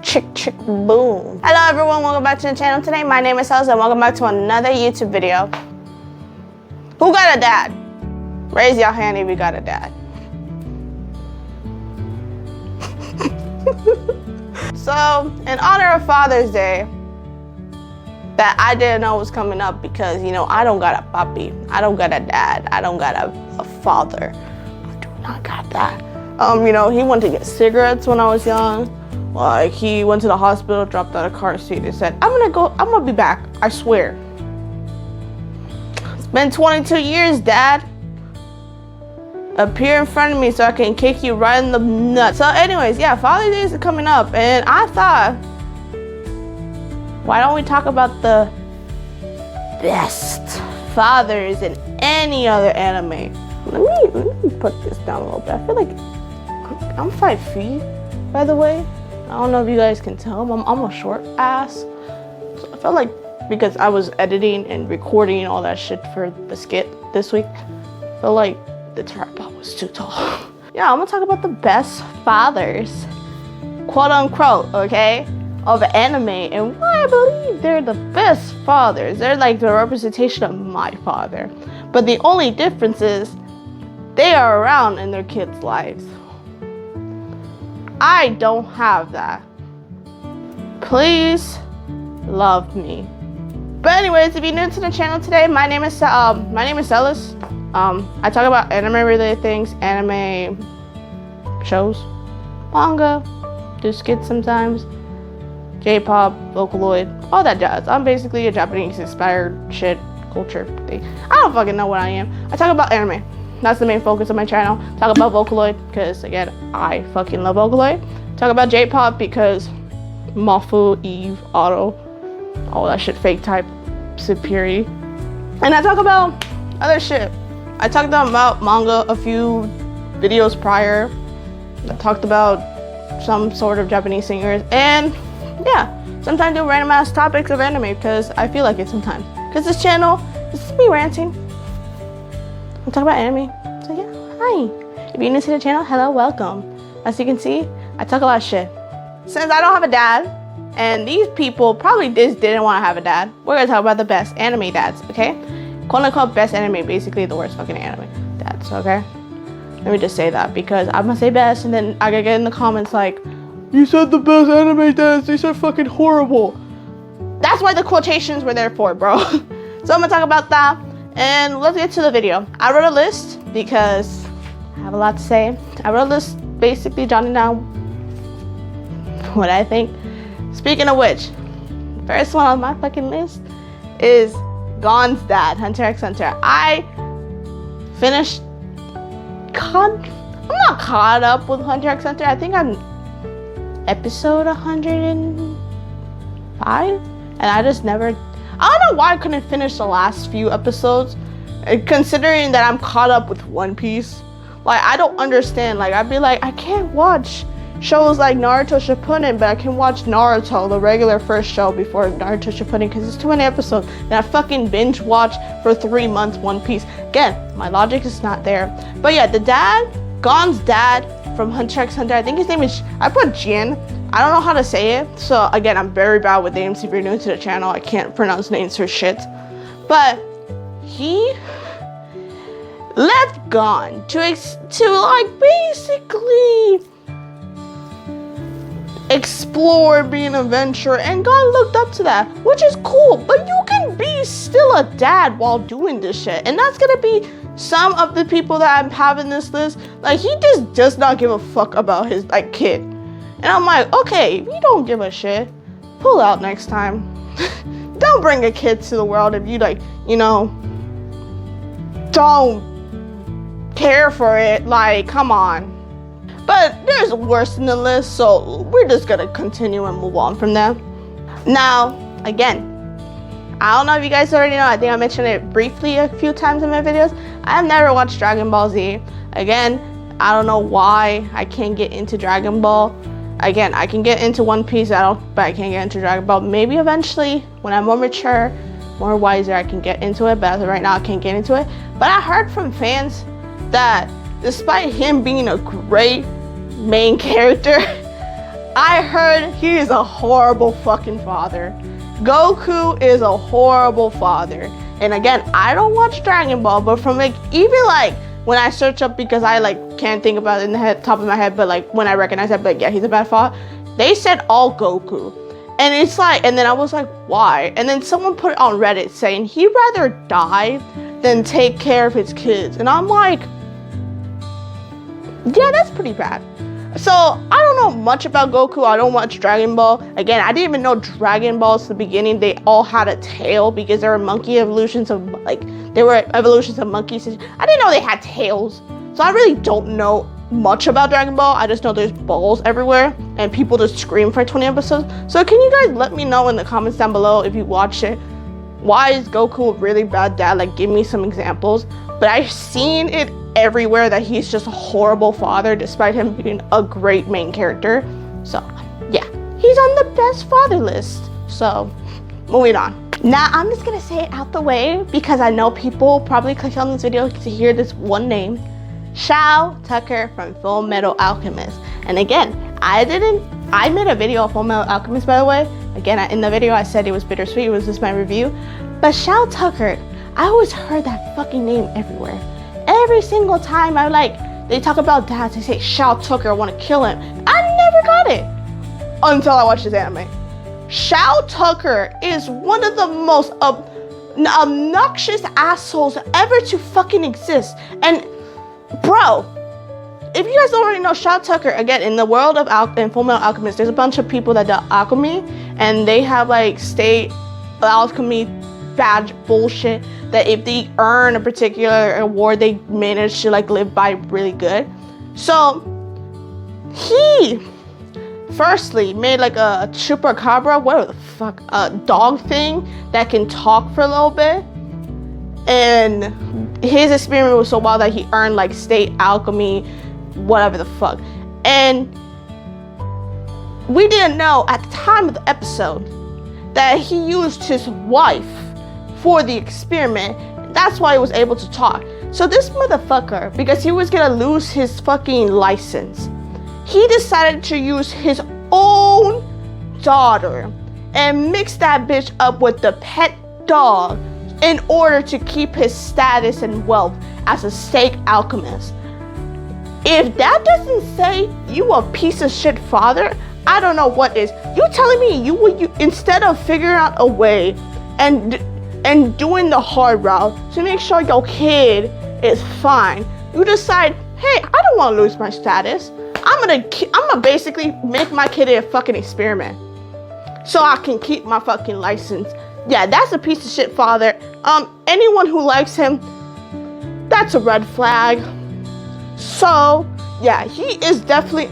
chick, boom. Hello everyone, welcome back to the channel today. My name is Elsa and welcome back to another YouTube video. Who got a dad? Raise your hand if you got a dad. So, in honor of Father's Day, that I didn't know was coming up because, you know, I don't got a papi. I don't got a dad. I don't got a father. I do not got that. You know, he went to get cigarettes when I was young. Like, he went to the hospital, dropped out of car seat and said, I'm gonna be back, I swear. It's been 22 years, Dad. Appear in front of me so I can kick you right in the nuts. So anyways, yeah, Father's Day is coming up, and I thought, why don't we talk about the best fathers in any other anime? Let me put this down a little bit. I feel like I'm 5 feet, by the way. I don't know if you guys can tell. I'm a short ass. So I felt like because I was editing and recording all that shit for the skit this week, I felt like the tripod was too tall. Yeah, I'm gonna talk about the best fathers, quote unquote, okay, of anime, and why I believe they're the best fathers. They're like the representation of my father. But the only difference is they are around in their kids' lives. I don't have that. Please love me. But anyways, if you're new to the channel today, my name is Celis. I talk about anime related things, anime shows, manga, do skits sometimes, J-pop, Vocaloid, all that jazz. I'm basically a Japanese inspired shit culture thing. I don't fucking know what I am. I talk about anime. That's the main focus of my channel. Talk about Vocaloid because, again, I fucking love Vocaloid. Talk about J-pop because Mafu, Eve, Otto, all that shit, fake type, superiority. And I talk about other shit. I talked about manga a few videos prior. I talked about some sort of Japanese singers. And yeah, sometimes do random ass topics of anime because I feel like it sometimes. Because this channel, this is me ranting. I talk about anime. So yeah, hi. If you're new to the channel, hello, welcome. As you can see, I talk a lot of shit. Since I don't have a dad, and these people probably just didn't want to have a dad, we're gonna talk about the best anime dads, okay? Quote unquote best anime, basically the worst fucking anime dads, okay? Let me just say that because I'm gonna say best and then I gotta get in the comments like, you said the best anime dads, they said fucking horrible. That's why the quotations were there for, bro. So I'm gonna talk about that. And let's get to the video. I wrote a list because I have a lot to say. I wrote a list basically jotting down what I think. Speaking of which, the first one on my fucking list is Gon's dad, Hunter x Hunter. I finished I'm not caught up with Hunter x Hunter. I think I'm episode 105 and I just never, I don't know why I couldn't finish the last few episodes, considering that I'm caught up with One Piece. Like, I don't understand. Like, I'd be like, I can't watch shows like Naruto Shippuden, but I can watch Naruto, the regular first show, before Naruto Shippuden, because it's too many episodes. And I fucking binge watch for 3 months One Piece. Again, my logic is not there. But yeah, the dad, Gon's dad from Hunter x Hunter, I think his name is, I put Jin. I don't know how to say it, so again, I'm very bad with names. If you're new to the channel, I can't pronounce names for shit. But he left Gon to like basically explore, be an adventurer, and Gon looked up to that, which is cool. But you can be still a dad while doing this shit, and that's gonna be some of the people that I'm having this list. Like, he just does not give a fuck about his like kid. And I'm like, okay, we don't give a shit. Pull out next time. Don't bring a kid to the world if you like, you know, don't care for it. Like, come on. But there's worse in the list, so we're just gonna continue and move on from there. Now, again, I don't know if you guys already know, I think I mentioned it briefly a few times in my videos. I have never watched Dragon Ball Z. Again, I don't know why I can't get into Dragon Ball. Again, I can get into One Piece, but I can't get into Dragon Ball. Maybe eventually, when I'm more mature, more wiser, I can get into it, but as of right now, I can't get into it. But I heard from fans that despite him being a great main character, I heard he is a horrible fucking father. Goku is a horrible father. And again, I don't watch Dragon Ball, but from like, even like, when I search up, because I like can't think about it in the top of my head, but like when I recognize that, but yeah, he's a bad father. They said all Goku. And it's like, and then I was like, why? And then someone put it on Reddit saying he'd rather die than take care of his kids. And I'm like, yeah, that's pretty bad. So I don't know much about Goku. I don't watch Dragon Ball. Again, I didn't even know Dragon Balls at the beginning. They all had a tail because they were monkey evolutions of like, they were evolutions of monkeys. I didn't know they had tails. So I really don't know much about Dragon Ball. I just know there's balls everywhere and people just scream for 20 episodes. So can you guys let me know in the comments down below if you watch it? Why is Goku a really bad dad? Like, give me some examples. But I've seen it everywhere that he's just a horrible father despite him being a great main character. So yeah, he's on the best father list. So moving on. Now I'm just gonna say it out the way because I know people probably click on this video to hear this one name. Shao Tucker from Full Metal Alchemist. And again, I made a video of Full Metal Alchemist, by the way. Again, in the video I said it was bittersweet, it was just my review. But Shao Tucker, I always heard that fucking name everywhere. Every single time they talk about dads, they say Shao Tucker, I want to kill him. I never got it until I watched this anime. Shao Tucker is one of the most obnoxious assholes ever to fucking exist. And bro, if you guys don't already know, Shao Tucker, again, in the world of in Full Metal Alchemist, there's a bunch of people that do alchemy, and they have like state alchemy badge bullshit that if they earn a particular award, they manage to like live by really good. So he firstly made like a chupacabra, whatever the fuck, a dog thing that can talk for a little bit. And his experiment was so wild that he earned like state alchemy, whatever the fuck. And we didn't know at the time of the episode that he used his wife for the experiment. That's why he was able to talk. So this motherfucker, because he was gonna lose his fucking license, he decided to use his own daughter and mix that bitch up with the pet dog in order to keep his status and wealth as a state alchemist. If that doesn't say you a piece of shit father, I don't know what is. You telling me you instead of figuring out a way and doing the hard route to make sure your kid is fine, you decide, hey, I don't want to lose my status. I'm gonna basically make my kid a fucking experiment so I can keep my fucking license. Yeah, that's a piece of shit father. Anyone who likes him, that's a red flag. So yeah, he is definitely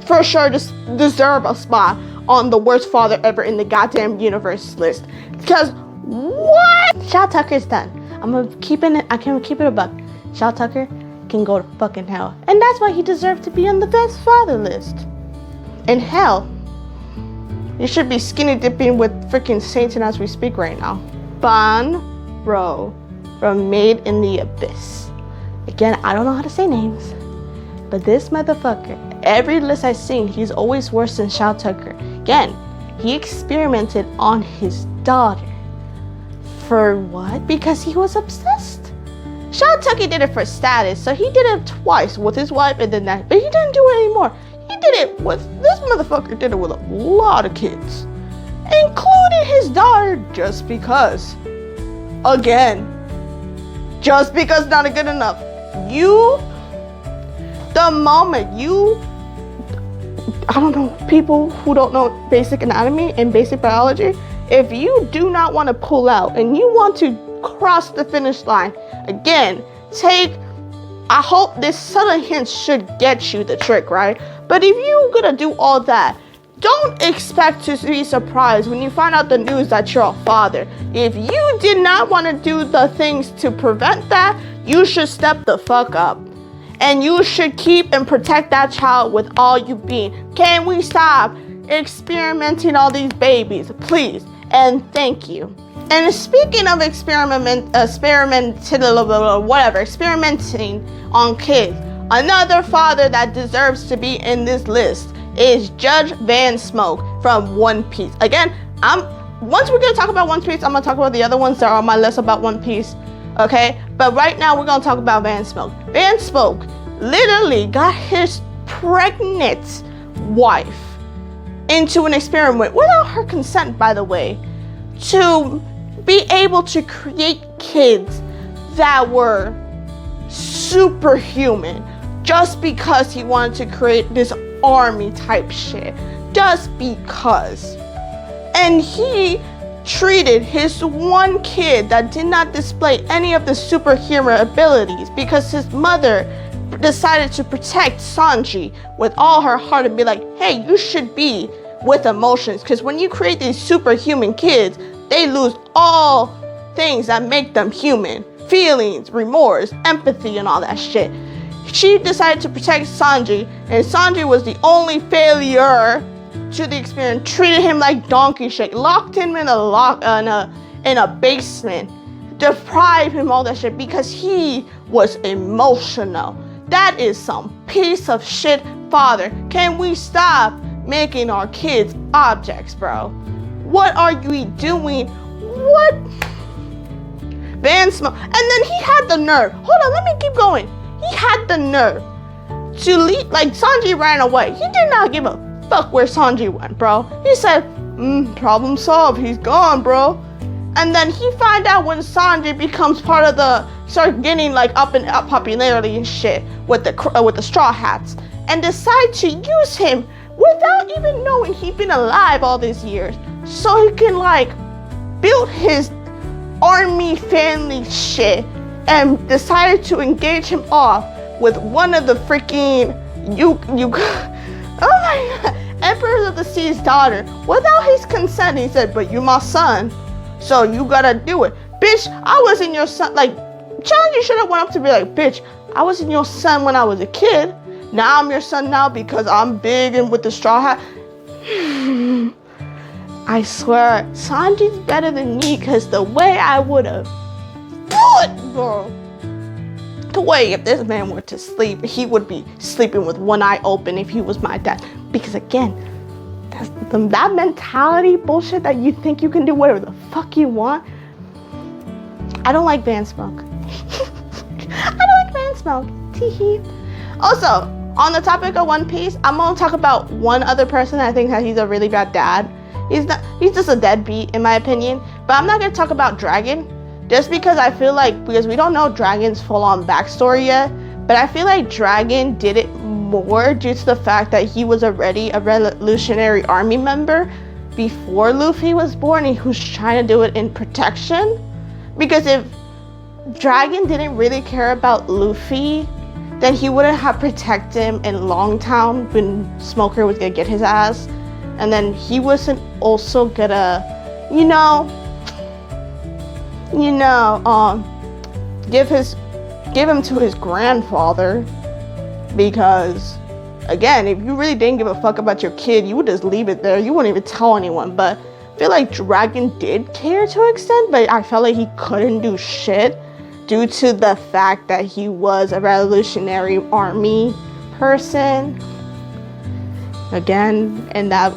for sure deserve a spot on the worst father ever in the goddamn universe list. Because what? Shao Tucker's done. I can keep it a buck. Shao Tucker can go to fucking hell. And that's why he deserved to be on the best father list. And hell, you should be skinny dipping with freaking Satan as we speak right now. Ban Ro from Made in the Abyss. Again, I don't know how to say names, but this motherfucker, every list I've seen, he's always worse than Shao Tucker. Again, he experimented on his daughter. For what? Because he was obsessed. Shao Tucker did it for status, so he did it twice with his wife and then that, but he didn't do it anymore. He did it with, this motherfucker did it with a lot of kids, including his daughter, just because. Again, just because not good enough. The moment you, I don't know, people who don't know basic anatomy and basic biology, if you do not want to pull out and you want to cross the finish line, again, I hope this subtle hint should get you the trick, right? But if you're gonna do all that, don't expect to be surprised when you find out the news that you're a father. If you did not want to do the things to prevent that, you should step the fuck up. And you should keep and protect that child with all you be. Can we stop experimenting all these babies, please? And thank you. And speaking of experimenting on kids, another father that deserves to be in this list is Judge Van Smoke from One Piece. Again, once we're gonna talk about One Piece, I'm gonna talk about the other ones that are on my list about One Piece. Okay, but right now we're gonna talk about Van Smoke. Van Smoke literally got his pregnant wife into an experiment without her consent, by the way, to be able to create kids that were superhuman just because he wanted to create this army type shit. Just because. And he treated his one kid that did not display any of the superhuman abilities because his mother decided to protect Sanji with all her heart and be like, hey, you should be with emotions, because when you create these superhuman kids, they lose all things that make them human. Feelings, remorse, empathy, and all that shit. She decided to protect Sanji, and Sanji was the only failure to the experiment, treated him like donkey shit, locked him in a basement, deprived him all that shit because he was emotional. That is some piece of shit father. Can we stop making our kids objects, bro? What are you doing? What? Van Smoke. And then he had the nerve. Hold on, let me keep going. He had the nerve to leave. Like, Sanji ran away. He did not give a fuck where Sanji went, bro. He said, problem solved. He's gone, bro. And then he found out when Sanji becomes part of start getting like up popularity and shit with the Straw Hats, and decide to use him without even knowing he'd been alive all these years, so he can like build his army family shit, and decided to engage him off with one of the freaking oh my god, Emperor of the Sea's daughter without his consent. He said, but you're my son, so you gotta do it. Bitch, I wasn't your son. Like, Sanji should have went up to be like, bitch, I wasn't your son when I was a kid. Now I'm your son now because I'm big and with the straw hat. I swear, Sanji's better than me because the way I would have bro. The way if this man were to sleep, he would be sleeping with one eye open if he was my dad. Because again, that mentality bullshit that you think you can do whatever the fuck you want. I don't like Van Smoke. I don't like Van Smoke. Teehee. Also, on the topic of One Piece, I'm gonna talk about one other person that I think that he's a really bad dad. He's just a deadbeat in my opinion. But I'm not gonna talk about Dragon, just because I feel like, because we don't know Dragon's full-on backstory yet, but I feel like Dragon did it more due to the fact that he was already a Revolutionary Army member before Luffy was born, and he was trying to do it in protection. Because if Dragon didn't really care about Luffy, then he wouldn't have protected him in Longtown when Smoker was gonna get his ass. And then he wasn't also gonna, give him to his grandfather. Because, again, if you really didn't give a fuck about your kid, you would just leave it there. You wouldn't even tell anyone. But I feel like Dragon did care to an extent, but I felt like he couldn't do shit due to the fact that he was a Revolutionary Army person. Again, and that,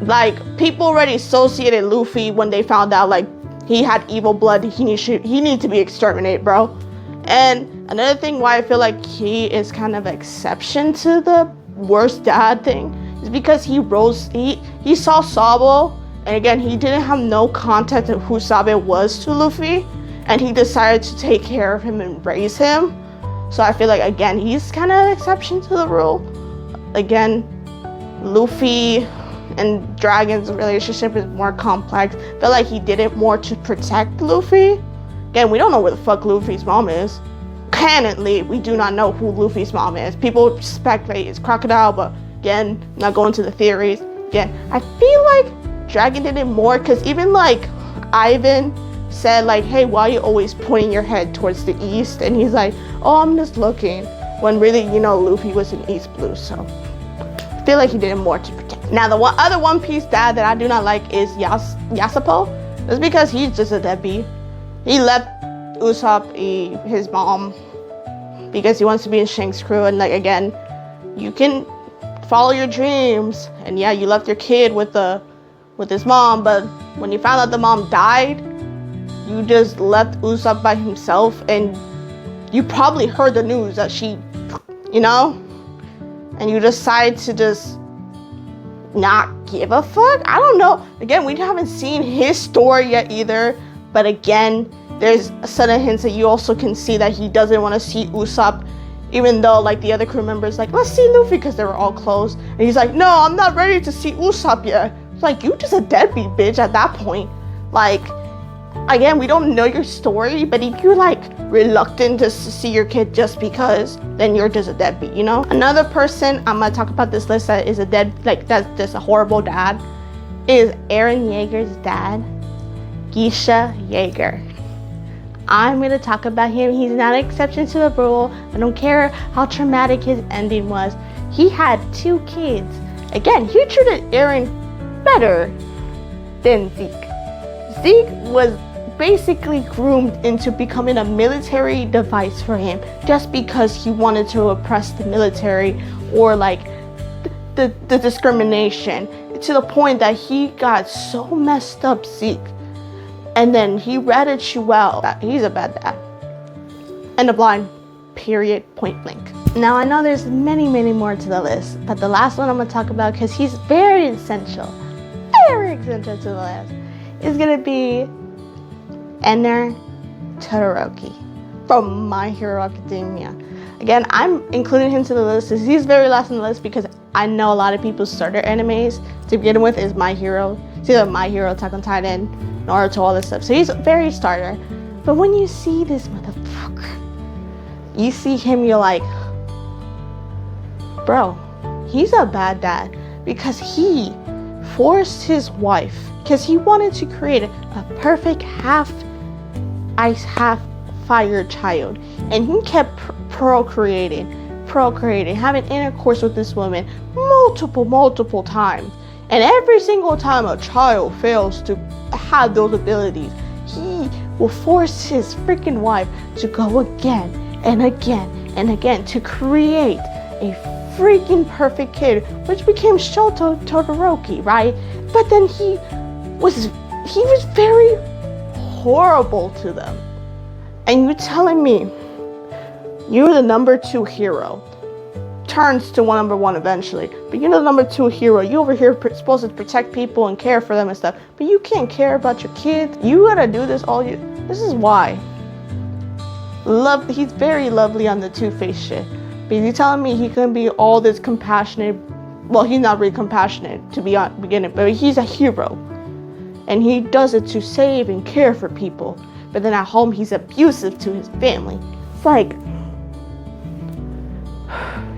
like, people already associated Luffy when they found out, like, he had evil blood. He needs to be exterminated, bro. And another thing why I feel like he is kind of an exception to the worst dad thing is because he saw Sabo, and again, he didn't have no context of who Sabo was to Luffy, and he decided to take care of him and raise him. So I feel like, again, he's kind of an exception to the rule. Again, Luffy and Dragon's relationship is more complex. I feel like he did it more to protect Luffy. Again, we don't know where the fuck Luffy's mom is. Canonly, we do not know who Luffy's mom is. People speculate it's Crocodile, but again, not going to the theories. Again, I feel like Dragon did it more because even like Ivan said like, hey, why are you always pointing your head towards the east? And he's like, oh, I'm just looking. When really, Luffy was in East Blue, so I feel like he did it more to protect. Now, the other One Piece dad that I do not like is Yasuo. That's because he's just a deadbeat. He left Usopp, his mom, because he wants to be in Shanks' crew. And like, again, you can follow your dreams. And yeah, you left your kid with his mom, but when you found out the mom died, you just left Usopp by himself, and you probably heard the news that she, you know, and you decide to just not give a fuck. I don't know. Again, we haven't seen his story yet either, but again, there's sudden hints that you also can see that he doesn't want to see Usopp, even though like the other crew members like, let's see Luffy, because they were all close, and he's like, no, I'm not ready to see Usopp yet. It's like, you just a deadbeat bitch at that point. Like, again, we don't know your story, but if you're like reluctant to see your kid just because, then you're just a deadbeat, you know? Another person I'm gonna talk about this list that is a that's just a horrible dad is Eren Yeager's dad, Geisha Yeager. I'm gonna talk about him. He's not an exception to the rule. I don't care how traumatic his ending was. He had 2 kids. Again, he treated Eren better than Zeke. Zeke was basically groomed into becoming a military device for him just because he wanted to oppress the military or like the discrimination, to the point that he got so messed up, Zeke. And then he ratted you out. He's a bad dad. End of line. Period. Point blank. Now I know there's many more to the list, but the last one I'm gonna talk about, because he's very essential to the list, is gonna be Enter Todoroki from My Hero Academia. Again, I'm including him to the list because he's very last on the list, because I know a lot of people's starter animes to begin with is My Hero. It's either My Hero, Attack on Titan, Naruto, all this stuff. So he's very starter. But when you see this motherfucker, you see him, you're like, bro, he's a bad dad, because he forced his wife, because he wanted to create a perfect half ice, half fire child, and he kept procreating, having intercourse with this woman multiple times. And every single time a child fails to have those abilities, he will force his freaking wife to go again and again to create a freaking perfect kid, which became Shoto Todoroki, right? But then he was very horrible to them. And you're telling me you're the number 2 hero, turns to number 1 eventually, but you're the number 2 hero. You over here supposed to protect people and care for them and stuff, but you can't care about your kids. You gotta do this this is why. He's very lovely on the two-faced shit, but you're telling me he couldn't be all this compassionate? Well, he's not really compassionate to be on beginning, but he's a hero, and he does it to save and care for people. But then at home, he's abusive to his family. It's like,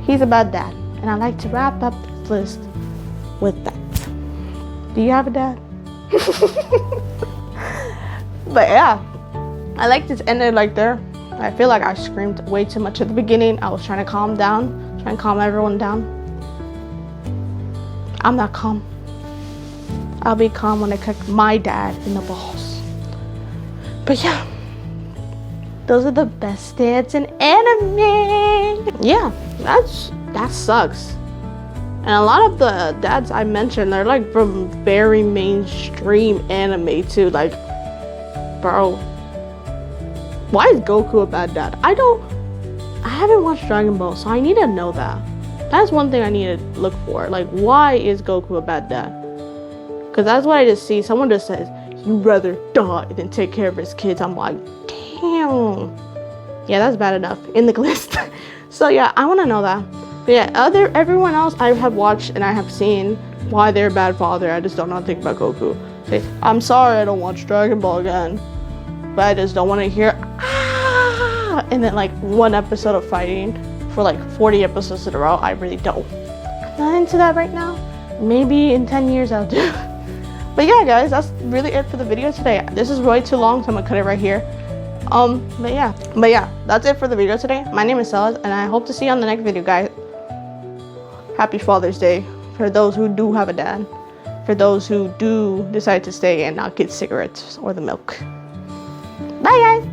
he's a bad dad. And I like to wrap up this list with that. Do you have a dad? But yeah, I like to end it like there. I feel like I screamed way too much at the beginning. I was trying to calm down, trying to calm everyone down. I'm not calm. I'll be calm when I kick my dad in the balls. But yeah, those are the best dads in anime. Yeah, that sucks. And a lot of the dads I mentioned, they're like from very mainstream anime too. Like, bro, why is Goku a bad dad? I haven't watched Dragon Ball, so I need to know that. That's one thing I need to look for. Like, why is Goku a bad dad? Because that's what I just see. Someone just says, he'd rather die than take care of his kids. I'm like, damn. Yeah, that's bad enough in the list. So yeah, I want to know that. But yeah, everyone else I have watched and I have seen why they're a bad father. I just don't know anything about Goku. Say, I'm sorry I don't watch Dragon Ball again, but I just don't want to hear and then like one episode of fighting for like 40 episodes in a row. I really don't. I'm not into that right now. Maybe in 10 years I'll do. But yeah, guys, that's really it for the video today. This is way too long, so I'm gonna cut it right here. But yeah, that's it for the video today. My name is Celis, and I hope to see you on the next video, guys. Happy Father's Day for those who do have a dad. For those who do decide to stay and not get cigarettes or the milk. Bye, guys.